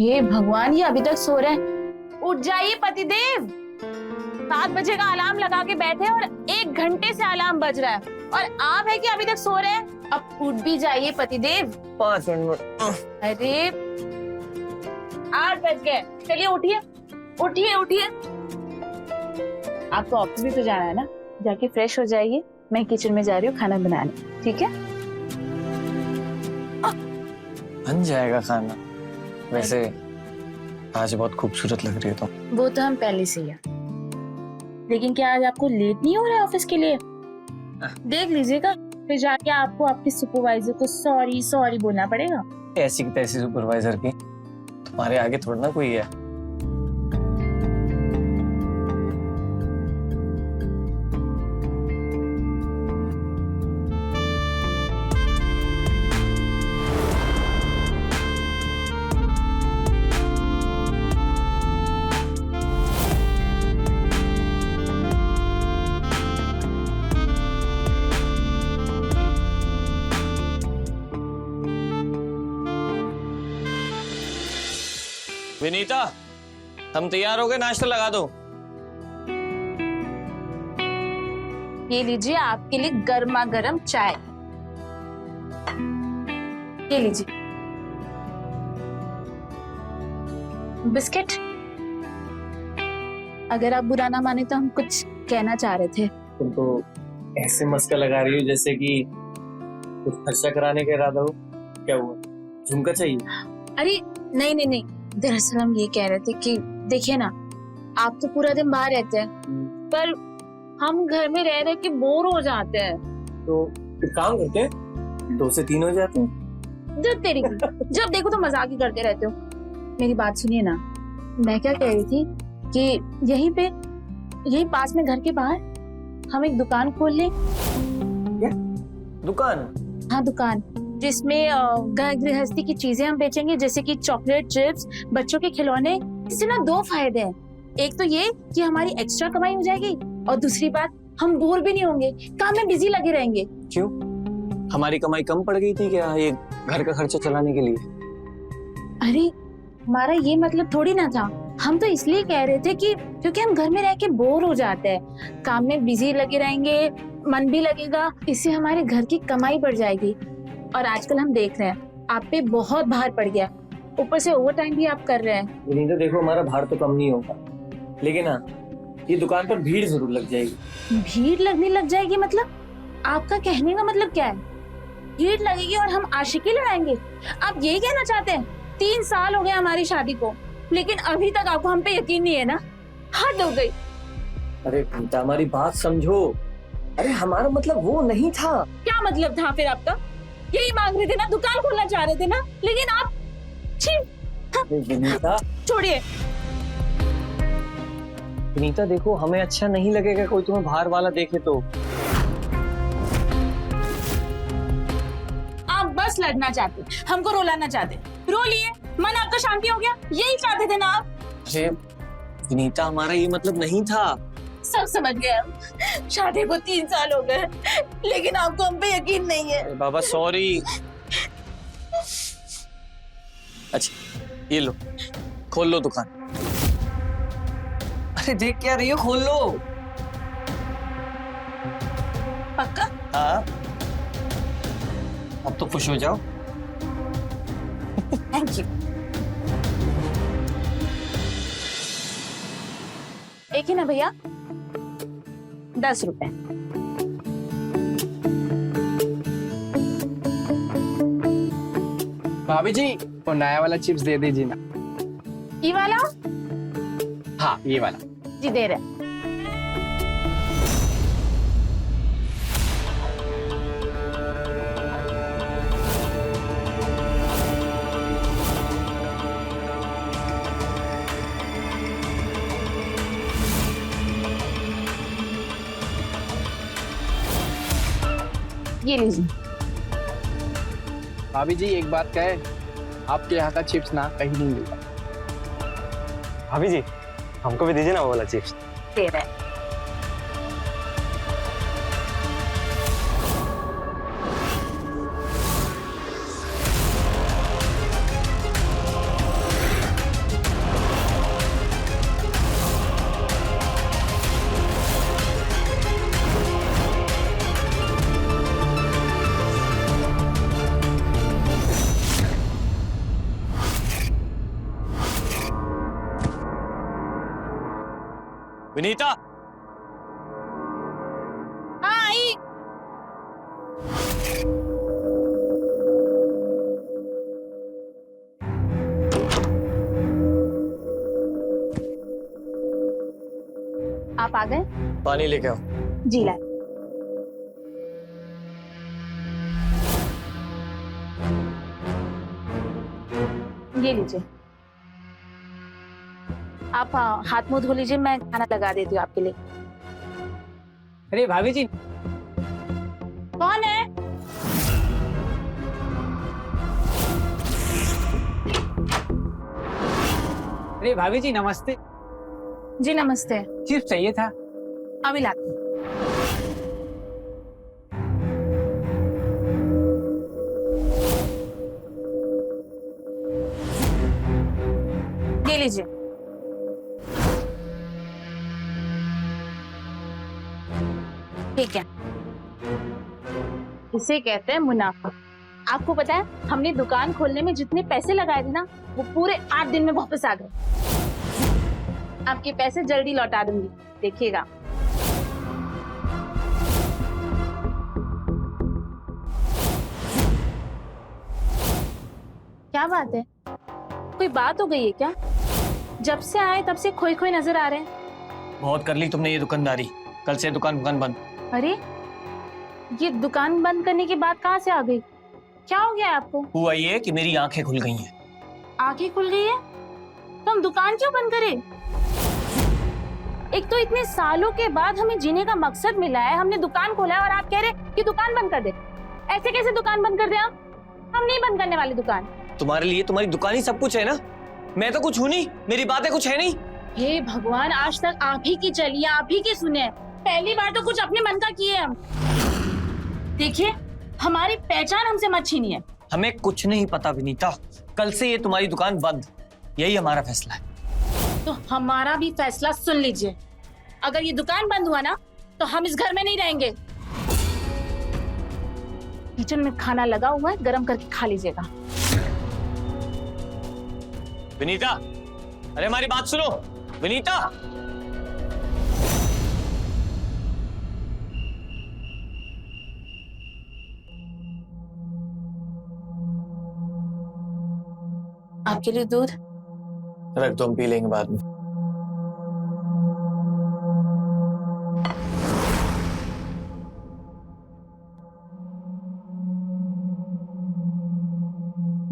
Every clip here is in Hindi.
हे भगवान, ये अभी तक सो रहे हैं। उठ जाइए पतिदेव। 7 बजे का अलार्म लगा के बैठे और 1 घंटे से अलार्म बज रहा है और आप है कि अभी तक सो रहे हैं। अब उठ भी जाइए पतिदेव। 5 मिनट। अरे 8 बज गए, चलिए उठिए उठिए उठिए। आपको ऑफिस भी तो जाना है ना, जाके फ्रेश हो जाइए। मैं किचन में जा रही हूँ खाना बनाने, ठीक है? बन जाएगा खाना। वैसे आज बहुत खूबसूरत लग रही है तुम। वो तो हम पहले से ही है, लेकिन क्या आज आपको लेट नहीं हो रहा है ऑफिस के लिए? देख लीजिएगा, फिर जाके आपको आपके सुपरवाइजर को सॉरी सॉरी बोलना पड़ेगा। ऐसी की तैसी सुपरवाइजर की तुम्हारे आगे थोड़ा ना कोई है। विनीता, हम तैयार हो गए, नाश्ता लगा दो। ये लीजिए आपके लिए गर्मा गर्म चाय। ये लीजिए बिस्किट। अगर आप बुरा ना माने तो हम कुछ कहना चाह रहे थे। तुम तो ऐसे मस्का लगा रही हो जैसे कि कुछ खर्चा कराने का इरादा हो। क्या हुआ, झुमका चाहिए? अरे नहीं नहीं नहीं, दरअसल हम ये कह रहे थे कि देखिए ना, आप तो पूरा दिन बाहर रहते हैं, पर हम घर में रह रहे के बोर हो जाते हैं। तो एक काम करते हैं, 2 से 3 हो जाते हैं। जब तेरी जब देखो तो मजाक ही करते रहते हो। मेरी बात सुनिए ना, मैं क्या कह रही थी कि यहीं पास में घर के बाहर हम एक दुकान खोल लें। क्या दुकान? हाँ, दुकान जिसमें घर गृहस्थी की चीजें हम बेचेंगे, जैसे कि चॉकलेट, चिप्स, बच्चों के खिलौने। इससे ना 2 फायदे हैं। एक तो ये कि हमारी एक्स्ट्रा कमाई हो जाएगी, और दूसरी बात, हम बोर भी नहीं होंगे, काम में बिजी लगे रहेंगे। क्यों, हमारी कमाई कम पड़ गई थी क्या ये घर का खर्चा चलाने के लिए? अरे हमारा ये मतलब थोड़ी ना था। हम तो इसलिए कह रहे थे कि क्योंकि हम घर में रह के बोर हो जाते हैं, काम में बिजी लगे रहेंगे, मन भी लगेगा, इससे हमारे घर की कमाई बढ़ जाएगी। और आजकल हम देख रहे हैं आप पे बहुत भार पड़ गया, ऊपर से ओवर टाइम भी आप कर रहे हैं। विनीता देखो, हमारा भार तो कम नहीं होगा, लेकिन हाँ, ये दुकान पर भीड़ जरूर लग जाएगी। भीड़ लगने लग जाएगी मतलब? आपका कहने का मतलब क्या है? भीड़ लगेगी और हम आशिकी लड़ाएंगे? आप यही कहना चाहते हैं? 3 साल हो गए हमारी शादी को, लेकिन अभी तक आपको हम पे यकीन नहीं है ना? हद हो गई। अरे विनीता, हमारी बात समझो। अरे हमारा मतलब वो नहीं था। क्या मतलब था फिर आपका? यही मांग रहे थे ना, दुकान खोलना चाह रहे थे ना, लेकिन आप विनीता छोड़िए। विनीता देखो, हमें अच्छा नहीं लगेगा कोई तुम्हें बाहर वाला देखे तो। आप बस लड़ना चाहते, हमको रुलाना चाहते। रो लिए, मन आपका शांति हो गया, यही चाहते थे ना आप? अरे विनीता, हमारा ये मतलब नहीं था। सब समझ गए हम। शादी को 3 साल हो गए, लेकिन आपको हम पे यकीन नहीं है। बाबा सॉरी। अच्छा ये लो, खोल लो दुकान। अरे देख क्या रही हो, खोल लो। पक्का? हाँ, अब तो खुश हो जाओ। Thank you. एक ही ना भैया, 10 रुपए। भाभी जी, वो नया वाला चिप्स दे दीजिए ना। ये वाला? हाँ ये वाला। जी दे रहे। ये लीजिए। भाभी जी एक बात कहे, आपके यहाँ का चिप्स ना कहीं नहीं मिलता। भाभी जी, हमको भी दीजिए ना वो वाला चिप्स। दे रहे। विनीता, हाँ आई। आप आ गए? पानी लेके आओ। जी ला। ये लीजिए। आप हाथ मुंह धो लीजिए, मैं खाना लगा देती हूँ आपके लिए। अरे भाभी जी, कौन है? अरे भाभी जी नमस्ते। जी नमस्ते। चिप्स चाहिए था। अभी लाती हूँ। ये लीजिए। ठीक है, इसे कहते हैं मुनाफा। आपको पता है हमने दुकान खोलने में जितने पैसे लगाए थे ना, वो पूरे 8 दिन में वापस आ गए। आपके पैसे जल्दी लौटा दूंगी, देखिएगा। क्या बात है, कोई बात हो गई है क्या? जब से आए तब से खोए खोए नजर आ रहे हैं। बहुत कर ली तुमने ये दुकानदारी, कल से दुकान बंद। अरे, ये दुकान बंद करने की बात कहाँ से आ गई? क्या हो गया आपको? हुआ ये कि मेरी आंखें खुल गई हैं। आंखें खुल गई है तो हम दुकान क्यों बंद करें? एक तो इतने सालों के बाद हमें जीने का मकसद मिला है, हमने दुकान खोला है और आप कह रहे कि दुकान बंद कर दे। ऐसे कैसे दुकान बंद कर दे? हम नहीं बंद करने वाले दुकान। तुम्हारे लिए तुम्हारी दुकान ही सब कुछ है ना, मैं तो कुछ हूँ नहीं, मेरी बातें कुछ है नहीं। हे भगवान, आज तक आप ही की चलिए, आप ही की सुने, पहली बार तो कुछ अपने मन का किए हम। देखिए, हमारी पहचान हमसे मत छीनिए। हमें कुछ नहीं पता विनीता, कल से ये तुम्हारी दुकान बंद, यही हमारा फैसला है। तो हमारा भी फैसला सुन लीजिए। अगर ये दुकान बंद हुआ ना, तो हम इस घर में नहीं रहेंगे। किचन में खाना लगा हुआ है, गरम करके खा लीजिएगा। विनीता, अरे हमारी बात सुनो विनीता। आपके लिए दूध। रख दो, हम पी लेंगे बाद में।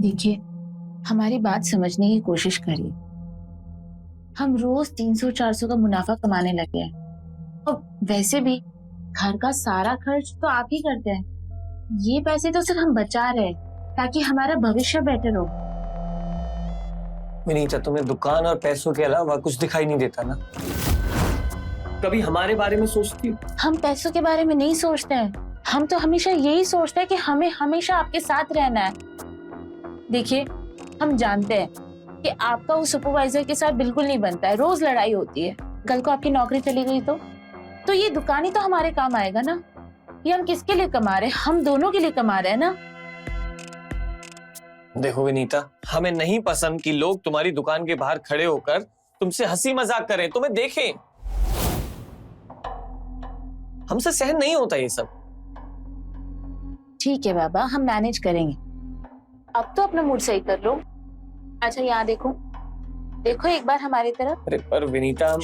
देखिए, हमारी बात समझने की कोशिश करिए। हम रोज 300-400 का मुनाफा कमाने लगे हैं, और वैसे भी घर का सारा खर्च तो आप ही करते हैं। ये पैसे तो सिर्फ हम बचा रहे हैं ताकि हमारा भविष्य बेटर हो। विनीता, तुम्हें दुकान और पैसों के अलावा कुछ दिखाई नहीं देता ना? कभी हमारे बारे में सोचती हो? हम पैसों के बारे में नहीं सोचते हैं, हम तो हमेशा यही सोचते हैं कि हमें हमेशा आपके साथ रहना है। देखिए, हम जानते हैं कि आपका उस सुपरवाइजर के साथ बिल्कुल नहीं बनता है, रोज लड़ाई होती है। कल को आपकी नौकरी चली गई तो ये दुकान ही तो हमारे काम आएगा ना। ये हम किसके लिए कमा रहे हैं? हम दोनों के लिए कमा रहे हैं ना। देखो विनीता, हमें नहीं पसंद कि लोग तुम्हारी दुकान के बाहर खड़े होकर तुमसे हंसी मजाक करें, तुम्हें देखें। हमसे सहन नहीं होता ये सब। ठीक है बाबा, हम मैनेज करेंगे। अब तो अपना मूड सही कर लो। अच्छा, यहाँ देखो, देखो एक बार हमारी तरफ। अरे पर विनीता, अब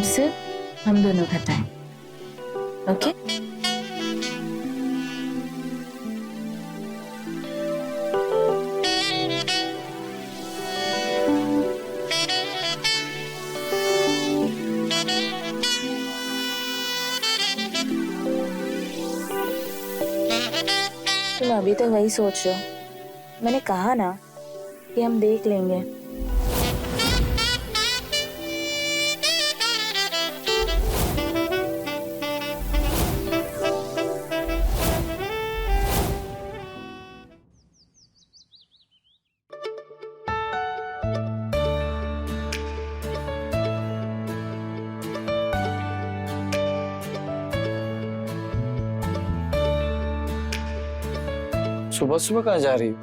सिर्फ हम दोनों बताएं, ओके? तुम अभी तो वही सोच रहे हो। मैंने कहा ना कि हम देख लेंगे। सुबह सुबह कहाँ जा रही हो?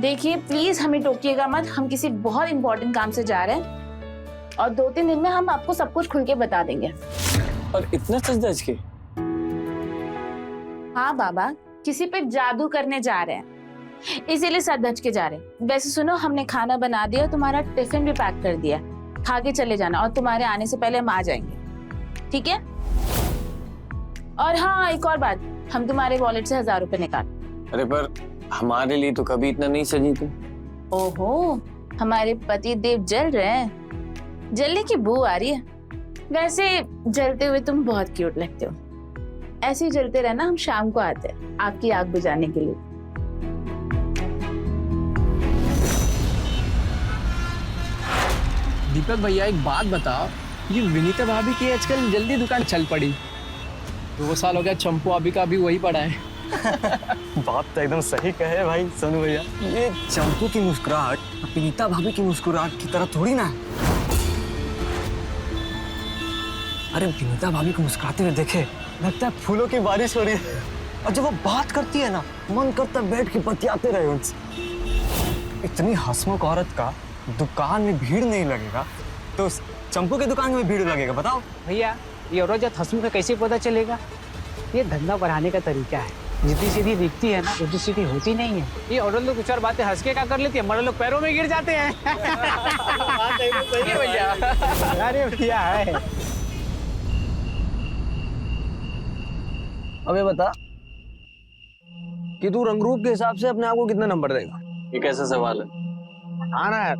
देखिए, प्लीज हमें टोकिएगा मत, हम किसी बहुत इंपॉर्टेंट काम से जा रहे हैं। और 2-3 दिन में हम आपको सब कुछ खुल के बता देंगे। और इतना सच धज के? हाँ बाबा, किसी पे जादू करने जा रहे हैं, इसीलिए सर धज के जा रहे हैं। वैसे सुनो, हमने खाना बना दिया, तुम्हारा टिफिन भी पैक कर दिया, खा के चले जाना और तुम्हारे आने से पहले हम आ जाएंगे, ठीक है? और हाँ, एक और बात, हम तुम्हारे वॉलेट से 1000 रुपए निकाल। अरे पर हमारे लिए तो कभी इतना नहीं सजी तुम। ओहो, हमारे पति देव जल रहे हैं, जलने की बू आ रही है। वैसे जलते हुए तुम बहुत क्यूट लगते हो, ऐसे ही जलते रहना, हम शाम को आते हैं आपकी आग बुझाने के लिए। दीपक भैया एक बात बताओ, ये विनीता भाभी की आजकल जल्दी दुकान चल पड़ी। 2 साल हो गया, चंपू अभी का भी वही पड़ा है। बात तो एकदम सही कहे भाई सोनू भैया। ये चंपू की मुस्कुराहट विनीता भाभी की मुस्कुराहट की तरह थोड़ी ना है। अरे विनीता भाभी को मुस्कुराते हुए देखे लगता है फूलों की बारिश हो रही है, और जब वो बात करती है ना, मन करता है बैठ के बतियाते रहे उनसे। इतनी हंसमुख औरत का दुकान में भीड़ नहीं लगेगा तो चंपू के दुकान में भीड़ लगेगा, बताओ। भैया ये औरत हंसमुख का कैसे पता चलेगा? ये धंधा बढ़ाने का तरीका है। जितनी सीधी दिखती है ना, उतनी सीधी होती नहीं है। ये औरत लोग कुछ और बातें हंस के क्या कर लेती है, मर्द लोग पैरों में गिर जाते हैं। भैया अरे भैया है। अबे बता कि तू रंगरूप के हिसाब से अपने आप को कितना नंबर देगा? ये कैसा सवाल है? हाँ ना यार।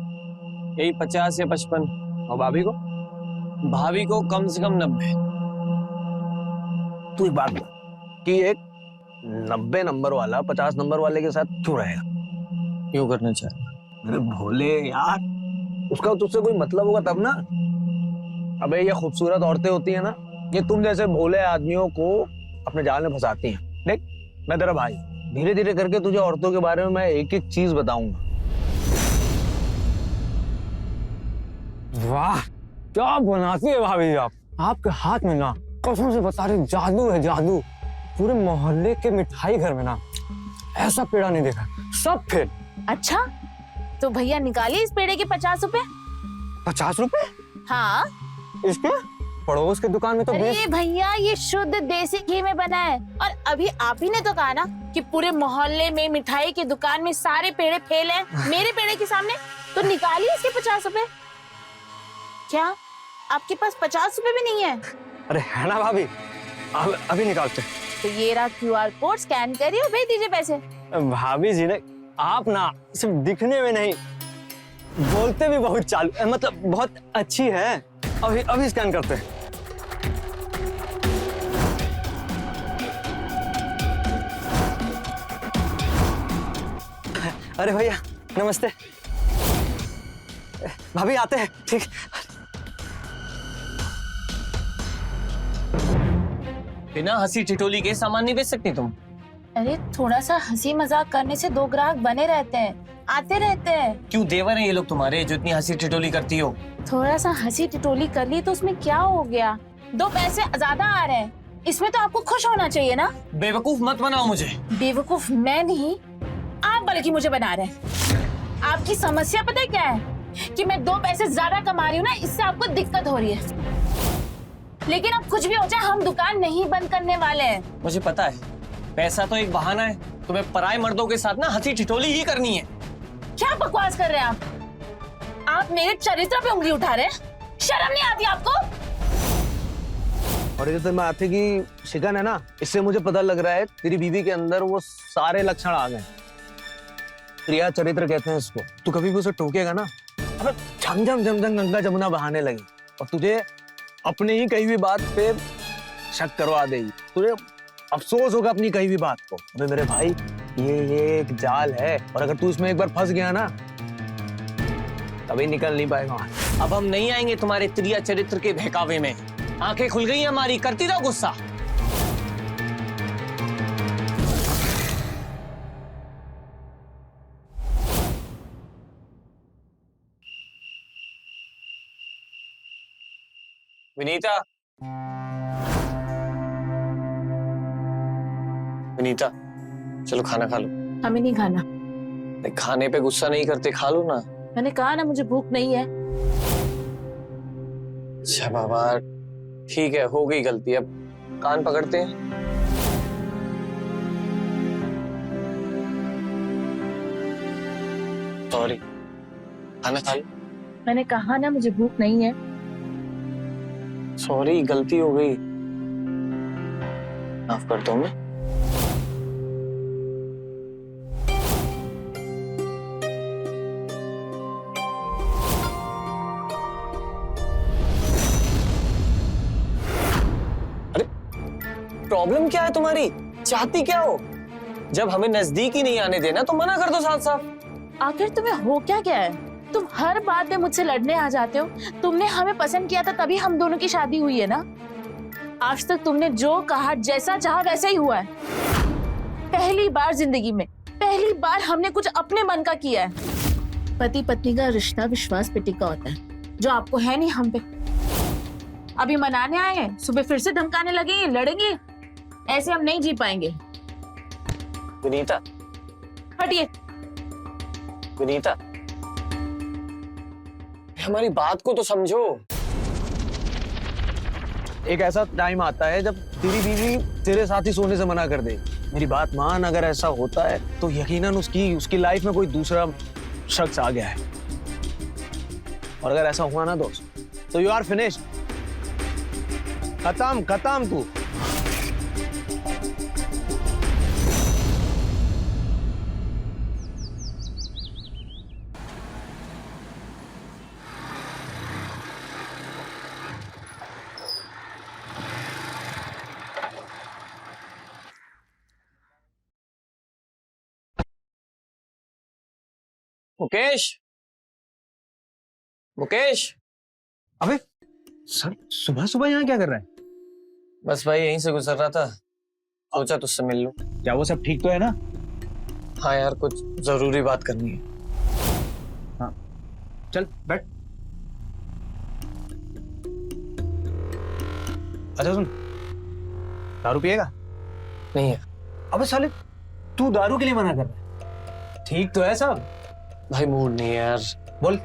यही 50 या 55। और भाभी को? भाभी को कम से कम 90। तू एक बात बता कि एक 90 नंबर वाला 50 नंबर वाले के साथ क्यों रहेगा? क्यों करना चाहे? अरे भोले यार, उसका तुझसे कोई मतलब होगा तब ना। अबे ये खूबसूरत औरतें होती है ना, ये तुम जैसे भोले आदमियों को अपने जाल में फंसाती हैं। देख, मैं तेरा भाई, धीरे धीरे करके तुझे औरतों के बारे में मैं एक एक चीज बताऊंगा। वाह, क्या बनाती है भाभी आप। आपके हाथ में ना, कसम से बता रही, जादू है जादू। पूरे मोहल्ले के मिठाई घर में ना ऐसा पेड़ा नहीं देखा, सब फेल। अच्छा, तो भैया निकालिए इस पेड़े के 50 रुपए। 50 रुपए? हाँ। इसके पड़ोस की दुकान में तो अरे भैया, ये शुद्ध देसी घी में बना है, और अभी आप ही ने तो कहा ना कि पूरे मोहल्ले में मिठाई की दुकान में सारे पेड़े फेल हैं, मेरे पेड़े के सामने, तो निकालिए इसके 50 रुपए। क्या आपके पास 50 रुपए भी नहीं है? अरे है ना भाभी, अभी निकालते। तो ये रहा QR कोड, स्कैन करिए और भेज दीजिए पैसे। भाभी जी ने, आप ना सिर्फ दिखने में नहीं, बोलते भी बहुत चालू, मतलब बहुत अच्छी है। अभी स्कैन करते हैं। अरे भैया नमस्ते। भाभी आते हैं, ठीक। बिना हंसी टिटोली के सामान नहीं बेच सकती तुम? अरे थोड़ा सा हंसी मजाक करने से 2 ग्राहक बने रहते हैं, आते रहते हैं। क्यों देवर हैं ये लोग तुम्हारे जो इतनी हंसी टिटोली करती हो? थोड़ा सा हंसी टिटोली कर ली तो उसमें क्या हो गया? 2 पैसे ज्यादा आ रहे हैं, इसमें तो आपको खुश होना चाहिए ना। बेवकूफ मत बनाओ मुझे। बेवकूफ मैं नहीं, आप बल्कि मुझे बना रहे हैं। आपकी समस्या पता है क्या है? कि मैं 2 पैसे ज्यादा कमा रही हूँ ना, इससे आपको दिक्कत हो रही है। लेकिन अब कुछ भी हो जाए, हम दुकान नहीं बंद करने वाले हैं। मुझे पता है, पैसा तो एक बहाना है, तुम्हें पराये मर्दों के साथ ना हंसी टिटोली ही करनी है। क्या बकवास कर रहे हैं आप मेरे चरित्र पे उंगली उठा रहे हैं? शर्म नहीं आती आपको? और ये तो मैं आते की शिकन है ना, इससे मुझे पता लग रहा है तेरी बीवी के अंदर वो सारे लक्षण आ गए। प्रिया चरित्र कहते हैं इसको। तू कभी भी उसे टोकेगा ना, अब झमझम झमझम गंगा जमुना बहाने लगी और तुझे अपने ही कही हुई बात पे शक करवा देगी। तुझे अफसोस होगा अपनी कही हुई बात को। अबे मेरे भाई, ये एक जाल है, और अगर तू इसमें एक बार फंस गया ना, कभी निकल नहीं पाएगा। अब हम नहीं आएंगे तुम्हारे प्रिया चरित्र के बहकावे में। आंखें खुल गई हमारी, करती रहो गुस्सा। विनीता, विनीता, चलो खाना खा लो। हमें नहीं खाना। खाने पे गुस्सा नहीं करते, खा लो ना। मैंने कहा ना मुझे भूख नहीं है। अच्छा बाबा, ठीक है, हो गई गलती, अब कान पकड़ते हैं। सॉरी, खाना खा लो। मैंने कहा ना मुझे भूख नहीं है। सॉरी, गलती हो गई, माफ करता हूँ मैं। अरे प्रॉब्लम क्या है तुम्हारी? चाहती क्या हो? जब हमें नजदीक ही नहीं आने देना तो मना कर दो साफ साफ। आखिर तुम्हें हो क्या क्या है? तुम हर बात में मुझसे लड़ने आ जाते हो। तुमने हमें पसंद किया था तभी हम दोनों की शादी हुई है ना। आज तक तुमने जो कहा, जैसा चाहा वैसा ही हुआ है। पहली बार जिंदगी में, पहली बार हमने कुछ अपने मन का किया है। पति पत्नी का रिश्ता विश्वास पे टिका होता है, जो आपको है नहीं हम पे। अभी मनाने आए हैं, सुबह फिर से धमकाने लगेंगे, लड़ेंगे। ऐसे हम नहीं जी पाएंगे। विनीता, हटिए। विनीता, हमारी बात को तो समझो। एक ऐसा टाइम आता है जब तेरी बीवी तेरे साथ ही सोने से मना कर दे। मेरी बात मान, अगर ऐसा होता है तो यकीनन उसकी लाइफ में कोई दूसरा शख्स आ गया है। और अगर ऐसा हुआ ना दोस्त, तो यू आर फिनिश्ड। खत्म खत्म तू। मुकेश, मुकेश। अबे सर, सुबह सुबह यहाँ क्या कर रहा है? बस भाई यहीं से गुजर रहा था, सोचा तुझसे मिल लूं। क्या वो सब ठीक तो है ना? हाँ यार, कुछ जरूरी बात करनी है। हाँ चल बैठ। अच्छा सुन, दारू पिएगा? नहीं है अबे साले, तू दारू के लिए मना कर रहा है? ठीक तो है सब? भाई, मूड नहीं है यार। बोल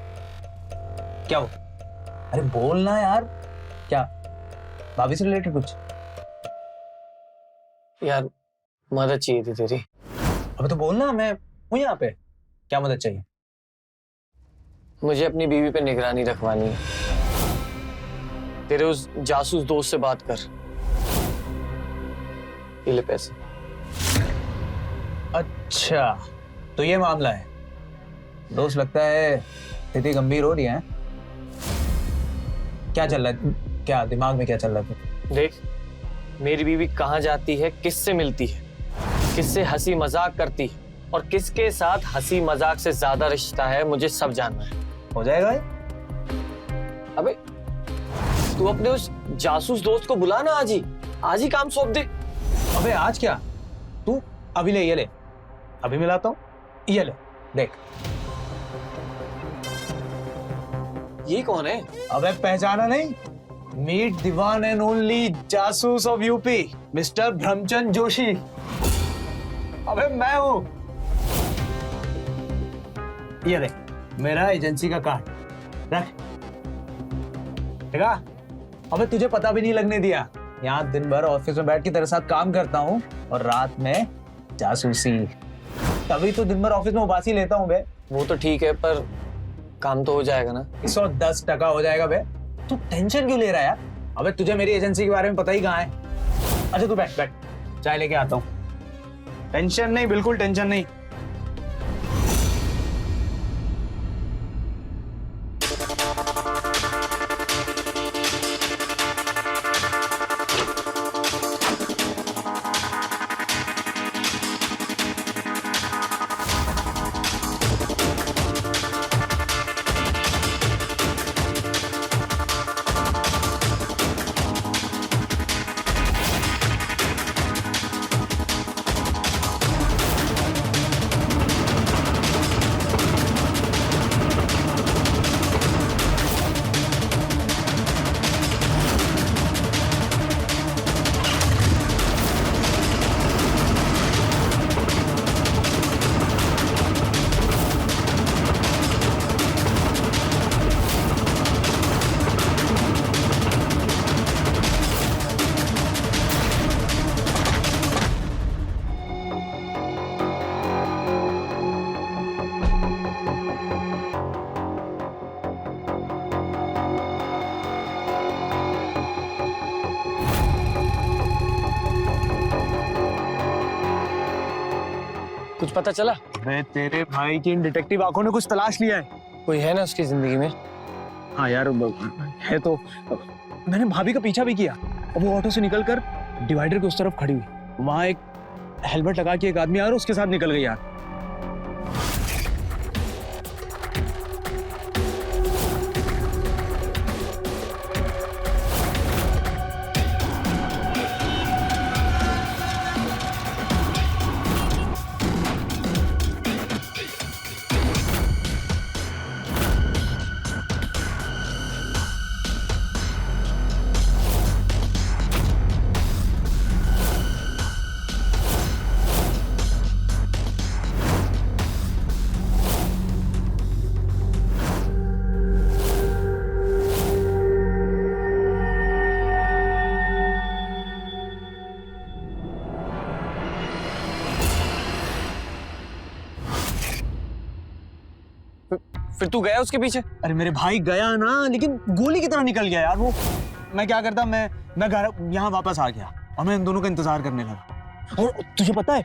क्या हो? अरे बोलना यार। क्या भाभी से रिलेटेड कुछ? यार मदद चाहिए थी तेरी। अबे तो बोलना, मैं हूं यहाँ पे। क्या मदद चाहिए? मुझे अपनी बीवी पे निगरानी रखवानी है। तेरे उस जासूस दोस्त से बात कर। ये ले पैसे। अच्छा तो ये मामला है। दोस्त, लगता है स्थिति गंभीर हो रही है। क्या चल रहा है? क्या दिमाग में क्या चल रहा है? देख, मेरी बीवी कहाँ जाती है, किससे मिलती है, किससे हंसी मजाक करती है, और किसके साथ हंसी मजाक से ज्यादा रिश्ता है, मुझे सब जानना है। हो जाएगा ये? अबे तू अपने उस जासूस दोस्त को बुला ना, आज ही काम सौंप दे। अबे आज क्या? तू अभी ले, ये ले, अभी मिलाता हूँ। ये ले, देख। ये कौन है? अबे पहचाना नहीं? Meet the one and only जासूस of UP, mister Brahmchand Joshi. अबे मैं हूं। ये देख, मेरा एजेंसी का कार्ड रख। देखा? अबे तुझे पता भी नहीं लगने दिया। यहाँ दिन भर ऑफिस में बैठ के तेरे साथ काम करता हूँ और रात में जासूसी। तभी तो दिन भर ऑफिस में उबासी लेता हूँ बे। वो तो ठीक है, पर काम तो हो जाएगा ना? 110% हो जाएगा बे। तू टेंशन क्यों ले रहा है यार? अबे तुझे मेरी एजेंसी के बारे में पता ही कहाँ है। अच्छा तू बैठ बैठ, चाय लेके आता हूँ। टेंशन नहीं, बिल्कुल टेंशन नहीं। कुछ पता चला? मैं तेरे भाई की इन डिटेक्टिव आंखों ने कुछ तलाश लिया है। कोई है ना उसकी जिंदगी में? हाँ यार है तो। मैंने भाभी का पीछा भी किया और वो ऑटो से निकलकर डिवाइडर के उस तरफ खड़ी हुई। वहां एक हेलमेट लगा के एक आदमी आ रहा उसके साथ निकल गई यार। फिर तू गया उसके पीछे? अरे मेरे भाई गया ना, लेकिन गोली की तरह निकल गया यार वो। मैं क्या करता, मैं घर यहाँ वापस आ गया और मैं इन दोनों का इंतजार करने लगा। और तुझे पता है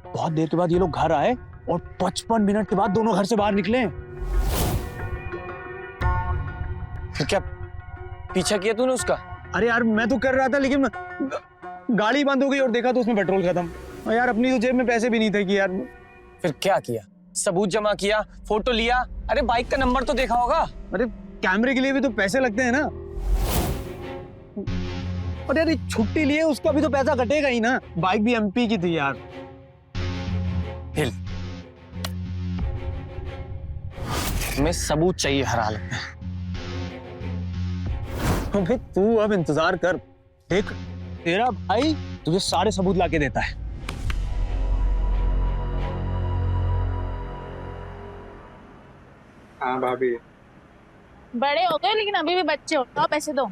बहुत देर के बाद ये लोग घर आए और 55 मिनट के बाद दोनों घर से बाहर निकले। फिर क्या पीछा किया तूने उसका? अरे यार मैं तो कर रहा था, लेकिन गाड़ी बंद हो गई और देखा तो उसमें पेट्रोल खत्म। और यार अपनी तो जेब में पैसे भी नहीं थे कि यार। फिर क्या किया? सबूत जमा किया, फोटो लिया? अरे बाइक का नंबर तो देखा होगा। अरे कैमरे के लिए भी तो पैसे लगते हैं ना। और यार छुट्टी लिए उसका भी तो पैसा कटेगा ही ना। बाइक भी एमपी की थी यार। हिल, हमें सबूत चाहिए हर हालत में। अबे तू अब इंतजार कर, देख तेरा भाई तुझे सारे सबूत लाके देता है। हाँ भाभी। बड़े हो गए लेकिन अभी भी बच्चे हो, तो पैसे दो।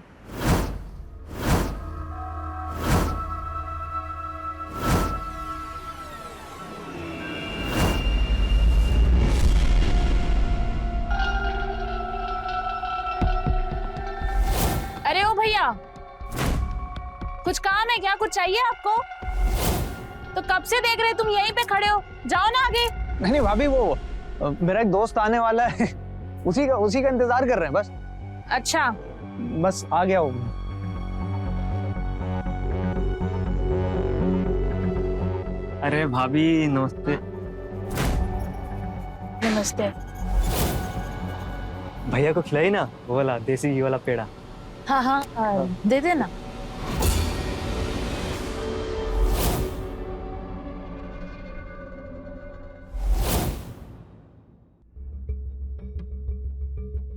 अरे ओ भैया, कुछ काम है क्या? कुछ चाहिए आपको? तो कब से देख रहे, तुम यहीं पे खड़े हो, जाओ ना आगे। नहीं भाभी, वो मेरा एक दोस्त आने वाला है, उसी का इंतजार कर रहे हैं बस। अच्छा, बस आ गया हूँ। अरे भाभी नमस्ते। नमस्ते। भैया को खिलाई ना वो वाला देसी घी वाला पेड़ा। हाँ हाँ, दे देना।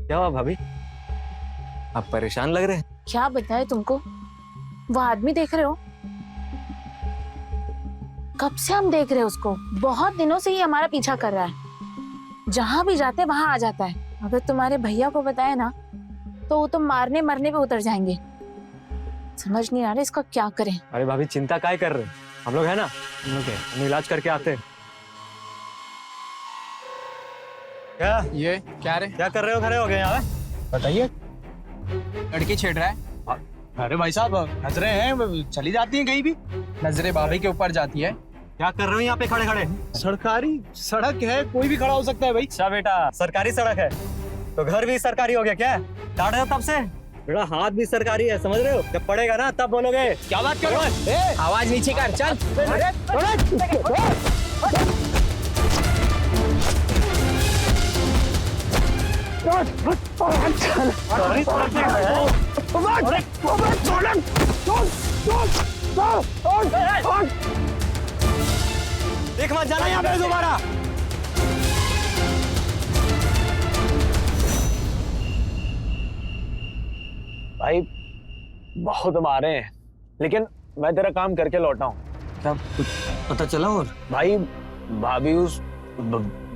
क्या हुआ भाभी, आप परेशान लग रहे हैं? क्या बताए तुमको? वो आदमी देख रहे हो? कब से हम देख रहे हैं उसको, बहुत दिनों से ही हमारा पीछा कर रहा है। जहां भी जाते वहां आ जाता है। अगर तुम्हारे भैया को बताए ना तो वो तो मारने मरने पे उतर जाएंगे। समझ नहीं आ रहा इसका क्या करें। अरे भाभी चिंता काय कर रहे हैं, हम लोग है ना, हम इलाज करके आते हैं। क्या ये क्या रे? क्या कर रहे हो, खड़े हो गए यहाँ पे? बताइए। लड़की छेड़ रहा है। अरे भाई साहब नजरें हैं, चली जाती हैं कहीं भी। नजरे भाभी के ऊपर जाती है। क्या कर रहे हो यहाँ पे खड़े खड़े? सरकारी सड़क है, कोई भी खड़ा हो सकता है भाई। अच्छा बेटा, सरकारी सड़क है तो घर भी सरकारी हो गया क्या? डांट रहे हो तब से? बेटा हाथ भी सरकारी है, समझ रहे हो? जब पड़ेगा ना तब बोलोगे। क्या बात कर रहे हो? आवाज नीचे कर, चल। देख मत जाना यहाँ पे दोबारा। भाई बहुत मारे हैं, लेकिन मैं तेरा काम करके लौटा हूँ। क्या कुछ पता चला? और भाई भाभी उस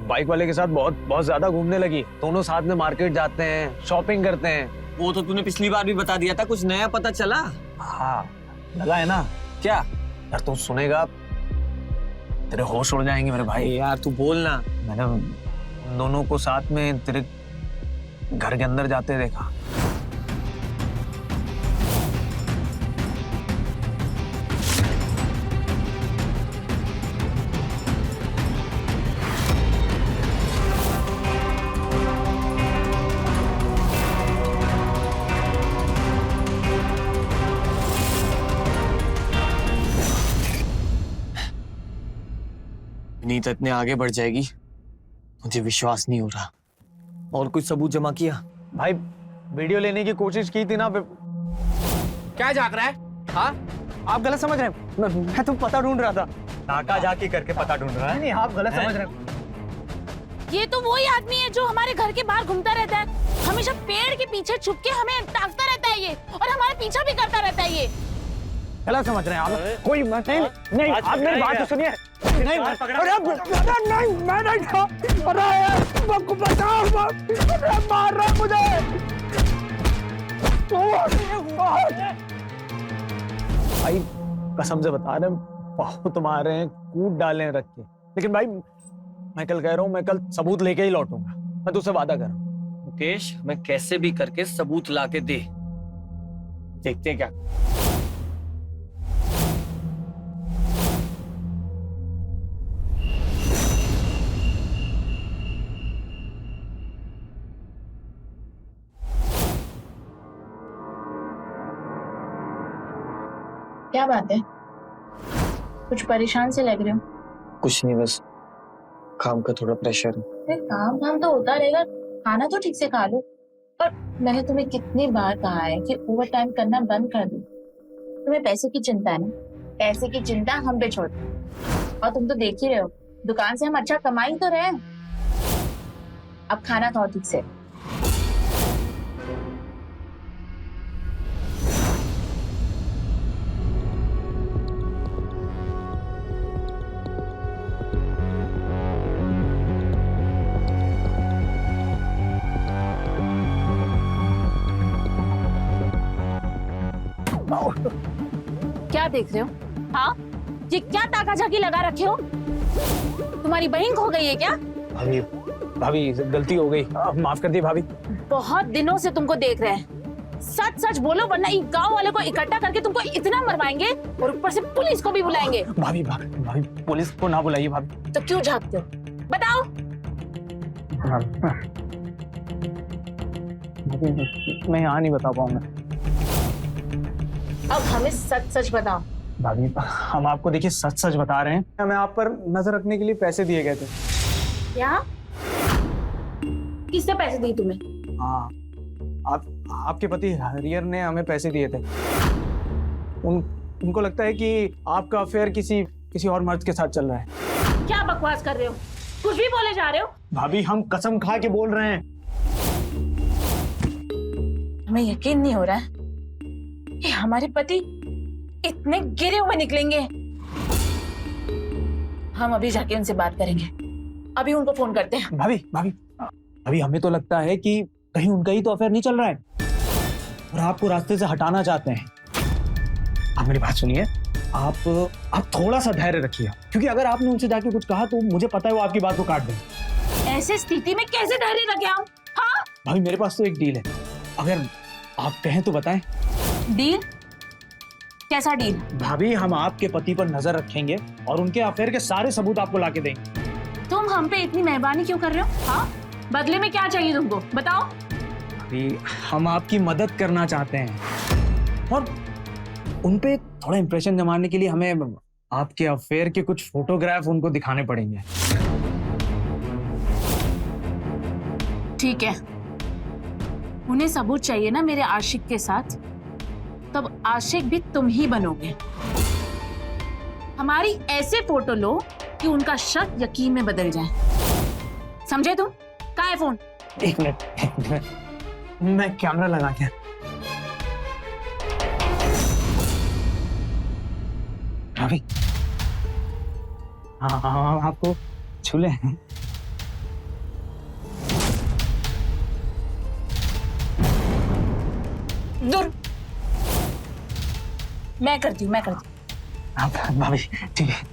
बाइक वाले के साथ बहुत ज्यादा घूमने लगी। दोनों साथ में मार्केट जाते हैं, शॉपिंग करते हैं। वो तो तूने पिछली बार भी बता दिया था, कुछ नया पता चला? हाँ लगा है ना। क्या? यार तू सुनेगा तेरे होश उड़ जाएंगे मेरे भाई। यार तू बोलना। मैंने उन दोनों को साथ में तेरे घर के अंदर जाते देखा। विनीता इतने आगे बढ़ जाएगी मुझे विश्वास नहीं हो रहा। और कुछ सबूत जमा किया? भाई वीडियो लेने की कोशिश की थी ना। क्या जाग रहा है? हाँ, आप गलत समझ रहे हैं। मैं तो पता ढूंढ रहा था। नाका जाके करके पता ढूंढ रहा है। नहीं, आप गलत समझ रहे हैं। ये तो वही आदमी है जो हमारे घर के बाहर घूमता रहता है, हमेशा पेड़ के पीछे छुप के हमें ताकता रहता है ये, और हमारा पीछा भी करता रहता है ये। गलत समझ रहे हैं आप। कोई नहीं, आप मेरी बात तो सुनिए। नहीं, नहीं, मैं नहीं था। अरे आपको बचाओ, अरे मार रहा मुझे। भाई कसम से बता रहे हैं, बहुत मारे हैं, कूद डाले हैं रख के। लेकिन भाई मैं कल कह रहा हूँ, मैं कल सबूत लेके ही लौटूंगा। मैं तुझसे वादा कर रहा हूँ। मुकेश, मैं कैसे भी करके सबूत ला के दे, देखते हैं क्या। क्या बात है, कुछ परेशान से लग रहे हो? कुछ नहीं, बस काम का थोड़ा प्रेशर है। अरे काम तो होता रहेगा, खाना तो ठीक से खा लो। और मैंने तुम्हें कितनी बार कहा है कि ओवर टाइम करना बंद कर दो। तुम्हें पैसे की चिंता है ना, पैसे की चिंता हम पे छोड़ दो। और तुम तो देख ही रहे हो, दुकान से हम अच्छा कमा ही तो रहे हैं। अब खाना खाओ ठीक से। क्या देख रहे हो? हाँ, ये क्या ताका झाकी लगा रखे हो? तुम्हारी बहन खो गई है क्या? भाभी, भाभी गलती हो गई, माफ कर दी भाभी। बहुत दिनों से तुमको देख रहे हैं, सच सच बोलो वरना इस गांव वाले को इकट्ठा करके तुमको इतना मरवाएंगे और ऊपर से पुलिस को भी बुलाएंगे। भाभी भाभी भाभी, पुलिस को ना बुलाइए भाभी। तो क्यों झांकते हो, बताओ? भाभी मैं यहाँ नहीं बता पाऊंगा। अब हमें सच सच बताओ। भाभी हम आपको देखिए सच सच बता रहे हैं, हमें आप पर नजर रखने के लिए पैसे दिए गए थे। क्या? किसने पैसे दिए तुम्हें? हाँ, आपके पति हरियर ने हमें पैसे दिए थे। उनको लगता है कि आपका अफेयर किसी और मर्द के साथ चल रहा है। क्या बकवास कर रहे हो, कुछ भी बोले जा रहे हो? भाभी हम कसम खा के बोल रहे हैं। हमें यकीन नहीं हो रहा है कि हमारे पति इतने गिरे हुए निकलेंगे। हम अभी जाके उनसे बात करेंगे, अभी उनको फोन करते हैं। भाभी भाभी अभी हमें तो लगता है कि कहीं उनका ही तो अफेयर नहीं चल रहा है और आपको रास्ते से हटाना चाहते हैं। आप मेरी बात सुनिए, आप थोड़ा सा धैर्य रखिए, क्योंकि अगर आपने उनसे जाके कुछ कहा तो मुझे पता है वो आपकी बात को काट देंगे। ऐसे स्थिति में कैसे धैर्य रखे हम? हाँ? भाभी मेरे पास तो एक डील है, अगर आप कहें तो बताएं। डील? कैसा डील? भाभी हम आपके पति पर नजर रखेंगे और उनके अफेयर के सारे सबूत आपको लाके देंगे। तुम हम पे इतनी मेहरबानी क्यों कर रहे हो? हाँ, बदले में क्या चाहिए तुमको, बताओ? भाभी हम आपकी मदद करना चाहते हैं और उनपे थोड़ा इंप्रेशन जमाने के लिए हमें आपके अफेयर के कुछ फोटोग्राफ उनको दिखाने पड़ेंगे। ठीक है, उन्हें सबूत चाहिए ना मेरे आशिक के साथ, तब आशिक भी तुम ही बनोगे। हमारी ऐसे फोटो लो कि उनका शक यकीन में बदल जाए, समझे तुम? कहाँ है फोन? एक मिनट मैं कैमरा लगा के। भाभी हाँ आपको छूले हैं। दूर। मैं करती हूँ। आप भाभी ठीक है।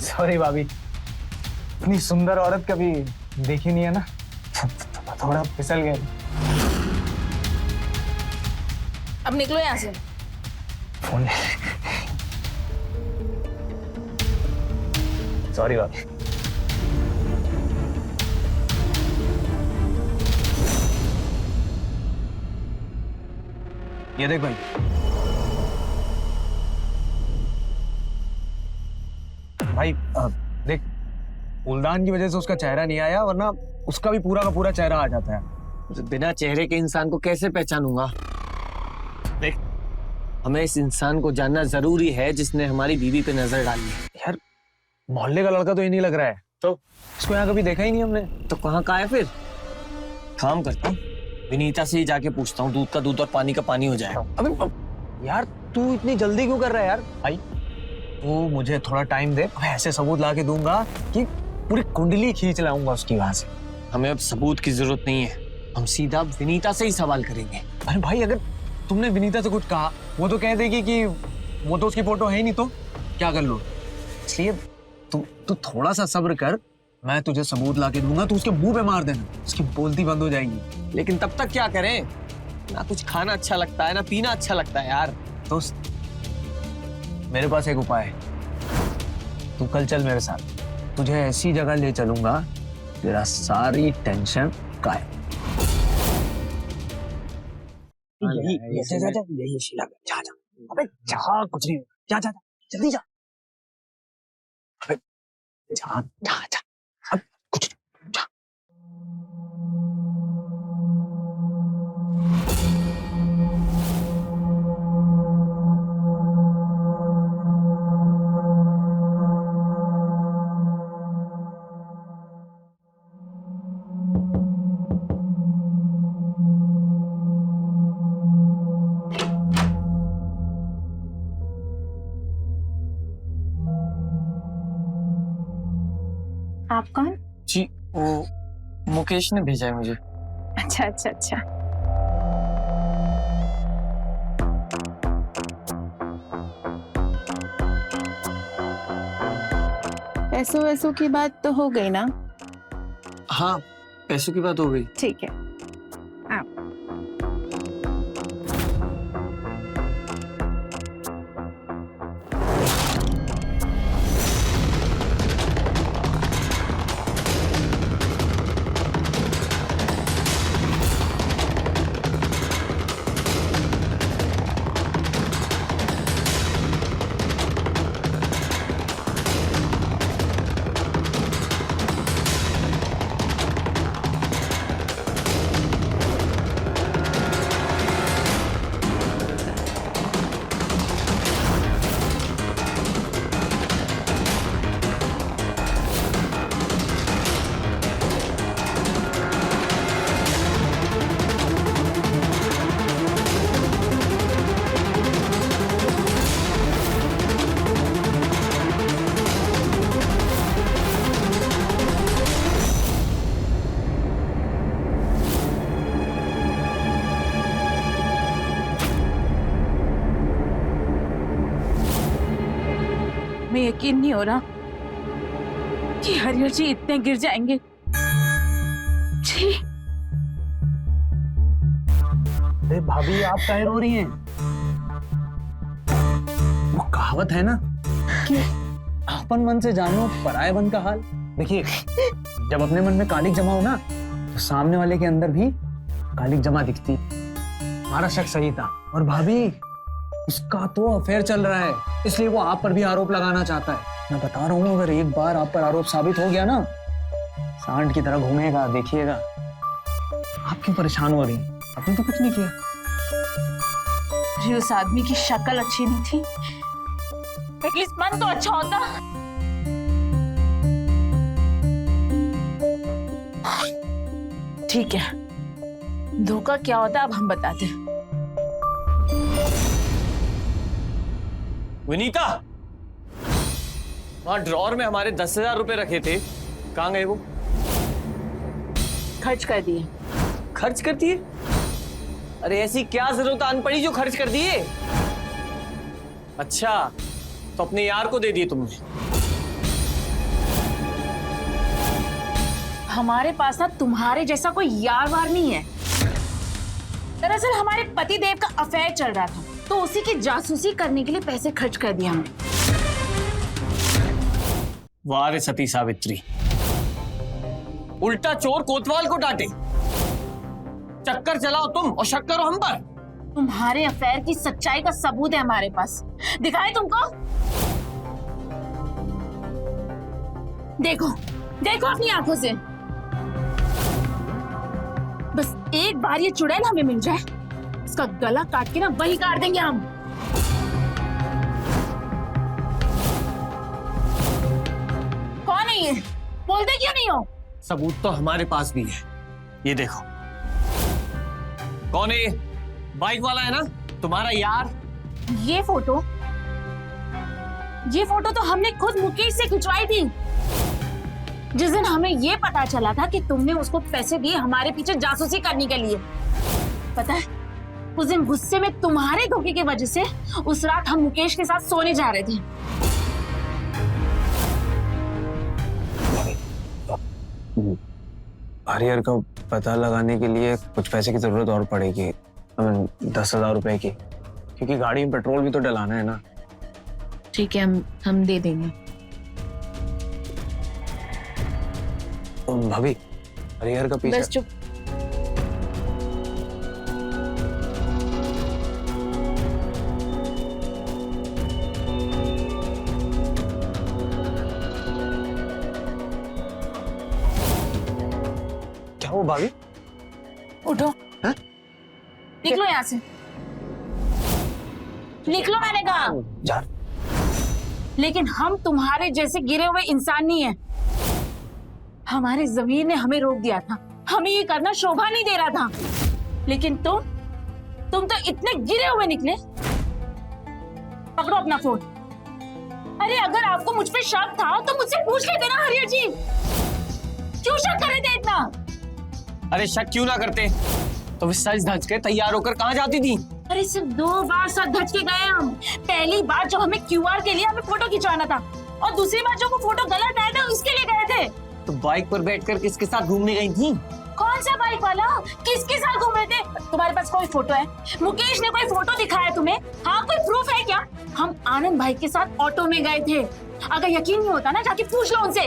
सॉरी भाभी, इतनी सुंदर औरत कभी देखी नहीं है ना, थोड़ा फिसल गए। अब निकलो यहाँ से। फोन सॉरी भाभी। ये देख भाई, भाई देख, फूलदान की वजह से उसका चेहरा नहीं आया, वरना उसका भी पूरा का पूरा चेहरा आ जाता है। बिना चेहरे के इंसान को कैसे पहचानूंगा? देख, हमें इस इंसान को जानना जरूरी है जिसने हमारी बीवी पे नजर डाली है। यार मोहल्ले का लड़का तो ये नहीं लग रहा है, तो इसको यहाँ कभी देखा ही नहीं हमने। तो कहाँ का है फिर? काम करता हूँ, विनीता से ही जाके पूछता हूँ, दूध का दूध और पानी का पानी हो जाएगा। अबे यार तू इतनी जल्दी क्यों कर रहा है यार? भाई तू मुझे थोड़ा टाइम दे, मैं ऐसे सबूत ला के दूंगा कि पूरी कुंडली खींच लाऊंगा उसकी वहां से। हमें अब सबूत की जरूरत नहीं है, हम सीधा विनीता से ही सवाल करेंगे। अरे भाई अगर तुमने विनीता से कुछ कहा, वो तो कह देगी कि वो तो उसकी फोटो है ही नहीं, तो क्या कर लो। इसलिए तू थोड़ा सा सब्र कर, मैं तुझे सबूत ला के दूंगा, तू उसके मुंह पे मार देना, उसकी बोलती बंद हो जाएगी। लेकिन तब तक क्या करें? ना कुछ खाना अच्छा लगता है ना पीना अच्छा लगता है यार। दोस्त मेरे पास एक उपाय है, तू कल चल मेरे साथ, तुझे ऐसी जगह ले चलूंगा तेरा सारी टेंशन गायब। यही शीला, जा जा, अबे जा, कुछ नहीं, जा जा जल्दी जा, अबे जा जा जा, अब कुछ नहीं, जा। आप कौन? जी, वो मुकेश ने भेजा है मुझे। अच्छा अच्छा अच्छा। पैसों वैसों की बात तो हो गई ना? हाँ, पैसों की बात हो गई। ठीक है। मैं यकीन नहीं हो रहा कि हरिहर जी इतने गिर जाएंगे। जी अरे भाभी आप काहे रो रही हैं? वो कहावत है ना कि आपन मन से जानो पराये मन का हाल। देखिए, जब अपने मन में कालिक जमा हो ना, तो सामने वाले के अंदर भी कालिक जमा दिखती। हमारा शक सही था, और भाभी उसका तो अफेयर चल रहा है, इसलिए वो आप पर भी आरोप लगाना चाहता है। मैं बता रहा हूँ, अगर एक बार आप पर आरोप साबित हो गया ना, सांड की तरह घूमेगा, देखिएगा। आप क्यों परेशान हो रही? आपने तो कुछ नहीं किया। उस आदमी की शक्ल अच्छी नहीं थी, एटलीस्ट मन तो अच्छा होता। ठीक है, धोखा क्या होता है अब हम बताते हैं। विनीता, वहां ड्रॉर में हमारे 10,000 रुपए रखे थे, कहाँ गए वो? खर्च कर दिए। खर्च कर दिए? अरे ऐसी क्या जरूरत आन पड़ी जो खर्च कर दिए? अच्छा, तो अपने यार को दे दिए तुमने? हमारे पास ना तुम्हारे जैसा कोई यार वार नहीं है। दरअसल हमारे पति देव का अफेयर चल रहा था, तो उसी की जासूसी करने के लिए पैसे खर्च कर दिए हमने। वाह रे सती सावित्री, उल्टा चोर कोतवाल को डांटे। चक्कर चलाओ तुम और शक करो हम पर। तुम्हारे अफेयर की सच्चाई का सबूत है हमारे पास, दिखाए तुमको? देखो देखो अपनी आंखों से। बस एक बार ये चुड़ैल हमें मिल जाए, इसका गला काट के ना वही काट देंगे हम। कौन है ये? बोलते क्यों नहीं हो? सबूत तो हमारे पास भी है, ये देखो। कौन है ये? बाइक वाला है ना, तुम्हारा यार? ये फोटो तो हमने खुद मुकेश से खिंचवाई थी। जिस दिन हमें ये पता चला था कि तुमने उसको पैसे दिए हमारे पीछे जासूसी करने के लिए, पता है उस दिन गुस्से में तुम्हारे धोखे की वजह से उस रात हम मुकेश के साथ सोने जा रहे थे। हरिहर का पता लगाने के लिए कुछ पैसे की जरूरत और पड़ेगी, 10,000 रुपए की, क्योंकि गाड़ी में पेट्रोल भी तो डलाना है ना। ठीक है, हम दे देंगे। भाभी, हरिहर का पीछे। बस चुप। क्या वो भाभी? उठो। हैं? निकलो यहाँ से, निकलो मैंने कहा। जा। लेकिन हम तुम्हारे जैसे गिरे हुए इंसान नहीं है। हमारे ज़मीर ने हमें रोक दिया था, हमें ये करना शोभा नहीं दे रहा था, लेकिन तुम तो इतने गिरे हुए निकले। पकड़ो अपना फोन। अरे अगर आपको मुझ पे शक था तो मुझसे पूछ लेते ना हरिहर जी, क्यों शक कर रहे थे इतना? अरे शक क्यों ना करते, तो सच धज के तैयार होकर कहाँ जाती थी? अरे सिर्फ 2 बार साथ धज के गए हम। पहली बार जब हमें क्यूआर के लिए हमें फोटो खिंचवाना था, और दूसरी बार जब वो फोटो गलत आया था उसके लिए गए थे। तो बाइक पर बैठकर किसके साथ घूमने गई थी? कौन सा बाइक वाला? किसके साथ घूम रहे थे? तुम्हारे पास कोई फोटो है? मुकेश ने कोई फोटो दिखाया तुम्हें? हाँ, कोई प्रूफ है क्या? हम आनंद भाई के साथ ऑटो में गए थे। अगर यकीन नहीं होता ना, जाके पूछ लो उनसे।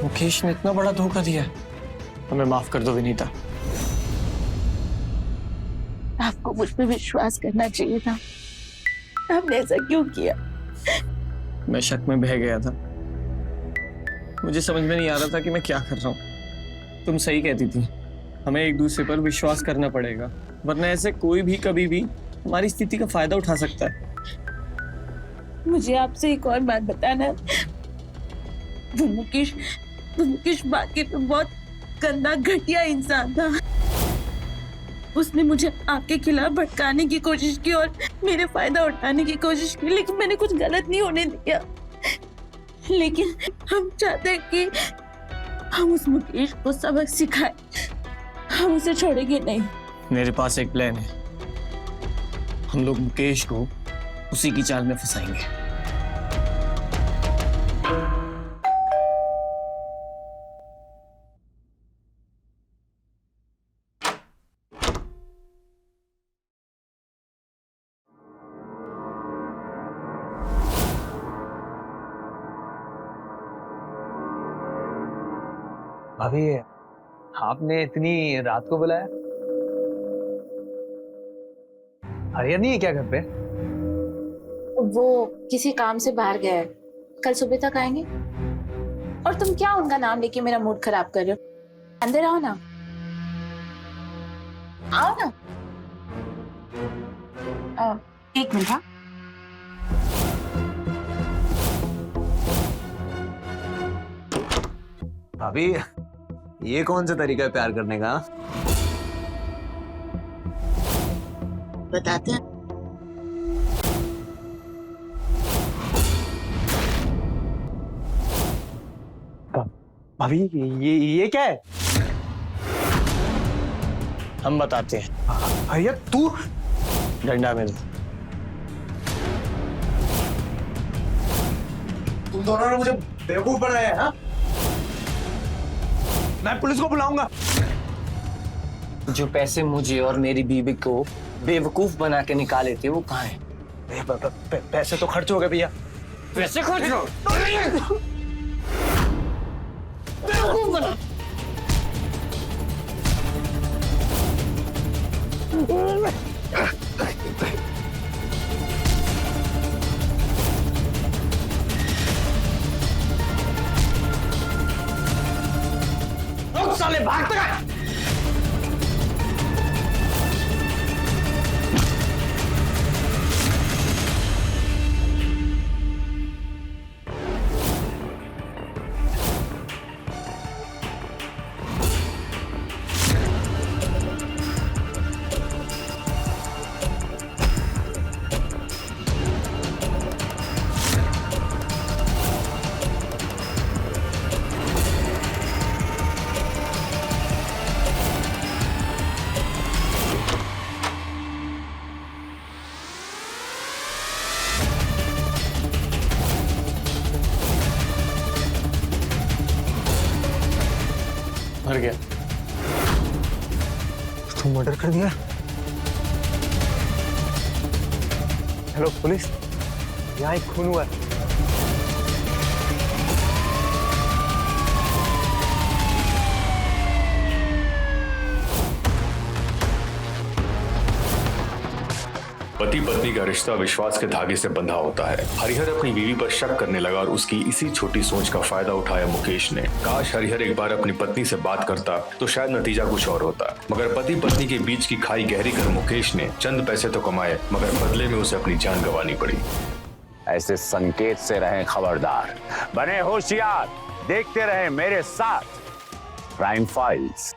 मुकेश ने इतना बड़ा धोखा दिया, हमें माफ कर दो विनीता। आपको मुझ पे विश्वास करना चाहिए था, आपने ऐसा क्यों किया? मैं शक में बह गया था, मुझे समझ में नहीं आ रहा था कि मैं क्या कर रहा हूँ। तुम सही कहती थी, हमें एक दूसरे पर विश्वास करना पड़ेगा, वरना ऐसे कोई भी कभी भी हमारी स्थिति का फायदा उठा सकता है। मुझे आपसे एक और बात बताना है। वो मुकेश बाकी पे बहुत गंदा घटिया इंसान था। उसने मुझे आपके खिलाफ भटकाने की कोशिश की और मेरे फायदा उठाने की कोशिश की, लेकिन मैंने कुछ गलत नहीं होने दिया। लेकिन हम चाहते हैं कि हम उस मुकेश को सबक सिखाएं, हम उसे छोड़ेंगे नहीं। मेरे पास एक प्लान है, हम लोग मुकेश को उसी की चाल में फंसाएंगे। भाभी, आपने इतनी रात को बुलाया? हरिहर नहीं है क्या घर पे? वो किसी काम से बाहर गया है, कल सुबह तक आएंगे। और तुम क्या उनका नाम लेके मेरा मूड खराब कर रहे हो? अंदर आओ ना, आओ ना। एक मिनट। हाँ, भाभी, ये कौन सा तरीका है प्यार करने का? बताते हैं। भाभी, ये क्या है? हम बताते हैं। हरिहर, तू? डंडा मेरे। तुम दोनों ने मुझे बेवकूफ बनाया है, हाँ? मैं पुलिस को बुलाऊंगा। जो पैसे मुझे और मेरी बीवी को बेवकूफ बना के निकाले थे वो कहाँ हैं? पैसे तो खर्च हो गए भैया। पैसे खर्च हो साले भागते गए। मर गया। तू मर्डर कर दिया? हेलो पुलिस, यहाँ एक खून हुआ है। पति पत्नी का रिश्ता विश्वास के धागे से बंधा होता है। हरिहर अपनी बीवी पर शक करने लगा और उसकी इसी छोटी सोच का फायदा उठाया मुकेश ने। काश हरिहर एक बार अपनी पत्नी से बात करता तो शायद नतीजा कुछ और होता, मगर पति पत्नी के बीच की खाई गहरी कर मुकेश ने चंद पैसे तो कमाए, मगर बदले में उसे अपनी जान गंवानी पड़ी। ऐसे संकेत से रहें खबरदार, बने होशियार, देखते रहें मेरे साथ क्राइम फाइल्स।